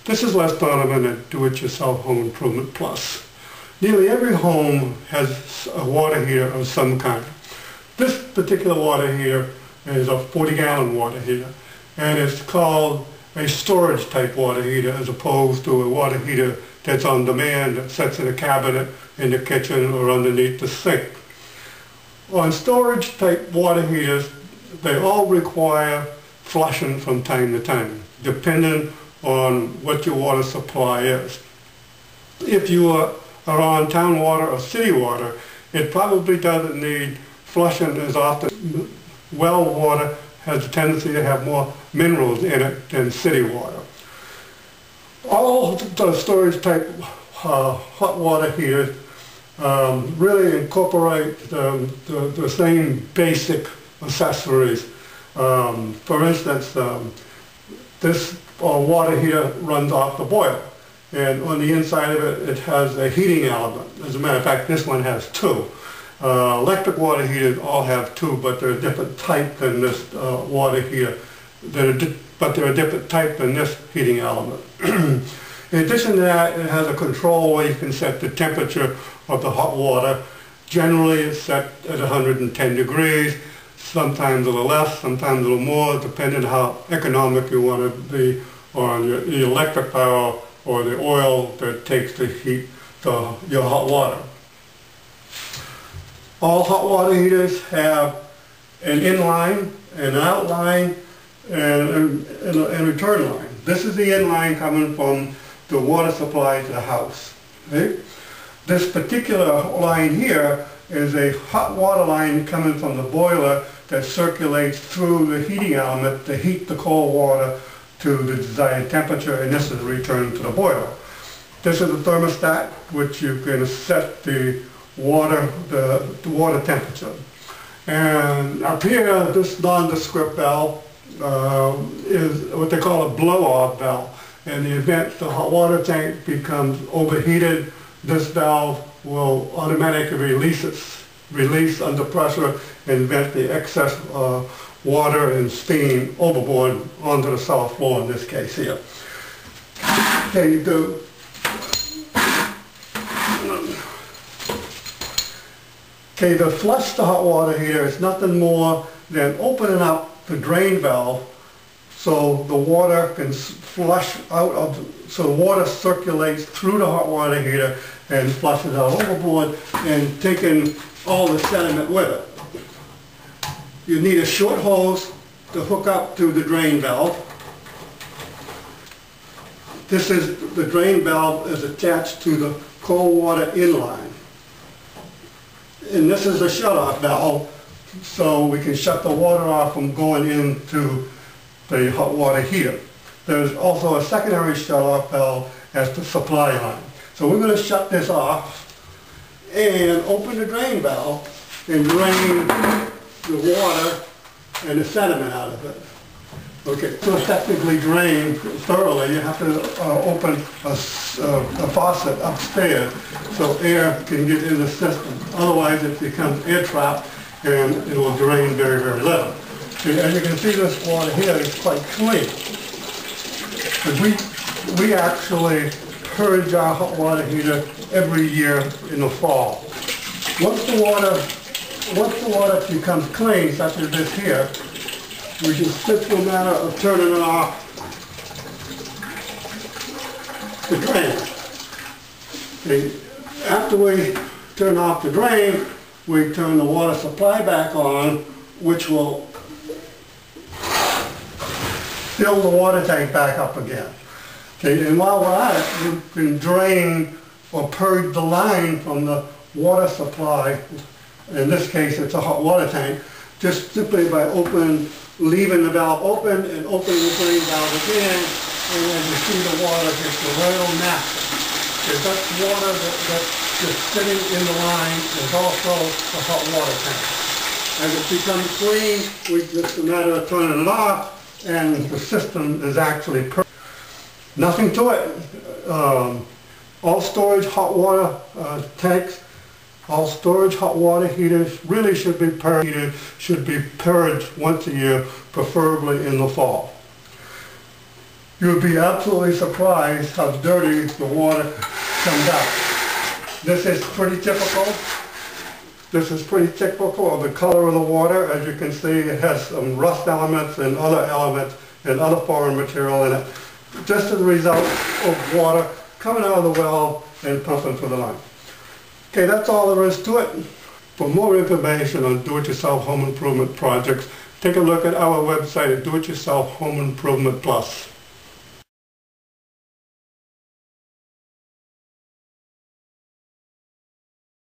This is Les Donovan at Do-It-Yourself Home Improvement Plus. Nearly every home has a water heater of some kind. This particular water heater is a 40-gallon water heater, and it's called a storage type water heater as opposed to a water heater that's on demand that sits in a cabinet in the kitchen or underneath the sink. On storage type water heaters, they all require flushing from time to time, depending on what your water supply is. If you are on town water or city water, it probably doesn't need flushing as often. Well water has a tendency to have more minerals in it than city water. All the storage type hot water heaters really incorporate the same basic accessories. For instance, this water heater runs off the boiler, and on the inside of it, it has a heating element. As a matter of fact, this one has two. Electric water heaters all have two, but they're a different type than this water heater. But they're a different type than this heating element. In addition to that, it has a control where you can set the temperature of the hot water. Generally, it's set at 110 degrees. Sometimes a little less, sometimes a little more, depending on how economic you want to be on the electric power or the oil that it takes to heat your hot water. All hot water heaters have an inline, an outline, and a return line. This is the inline coming from the water supply to the house. Okay? This particular line here is a hot water line coming from the boiler that circulates through the heating element to heat the cold water to the desired temperature, and this is returned to the boiler. This is a thermostat which you can set the water temperature. And up here, this nondescript valve is what they call a blow-off valve. In the event the hot water tank becomes overheated, this valve will automatically release under pressure and vent the excess water and steam overboard onto the south floor in this case here. Okay, to flush the hot water heater is nothing more than opening up the drain valve so the water can flush out so the water circulates through the hot water heater and flushes out overboard and taking all the sediment with it. You need a short hose to hook up to the drain valve. The drain valve is attached to the cold water inline. And this is a shut-off valve, so we can shut the water off from going into the hot water heater. There's also a secondary shut-off valve as the supply line. So we're going to shut this off and open the drain valve and drain the water and the sediment out of it. Okay, to effectively drain thoroughly, you have to open a faucet upstairs so air can get in the system. Otherwise, it becomes air trapped and it will drain very, very little. Okay, as you can see, this water here is quite clean. But we actually purge our hot water heater every year in the fall. Once the water becomes clean, such as this here, we can simply matter of turning it off the drain. Okay. After we turn off the drain, we turn the water supply back on, which will fill the water tank back up again. Okay. And while we're at it, we can drain or purge the line from the water supply. In this case, it's a hot water tank, just simply by leaving the valve open and opening the drain valve again, and as you see, the water gets a little nasty. Because that water that's just sitting in the line is also the hot water tank. As it becomes clean, it's a matter of turning it off, and the system is actually perfect. Nothing to it. All storage hot water tanks, all storage hot water heaters really should be purged once a year, preferably in the fall. You'll be absolutely surprised how dirty the water comes out. This is pretty typical. This is pretty typical of the color of the water. As you can see, it has some rust elements and other foreign material in it, just as a result of water coming out of the well and pumping through the line. Okay, that's all there is to it. For more information on do-it-yourself home improvement projects, take a look at our website at Do-It-Yourself Home Improvement Plus.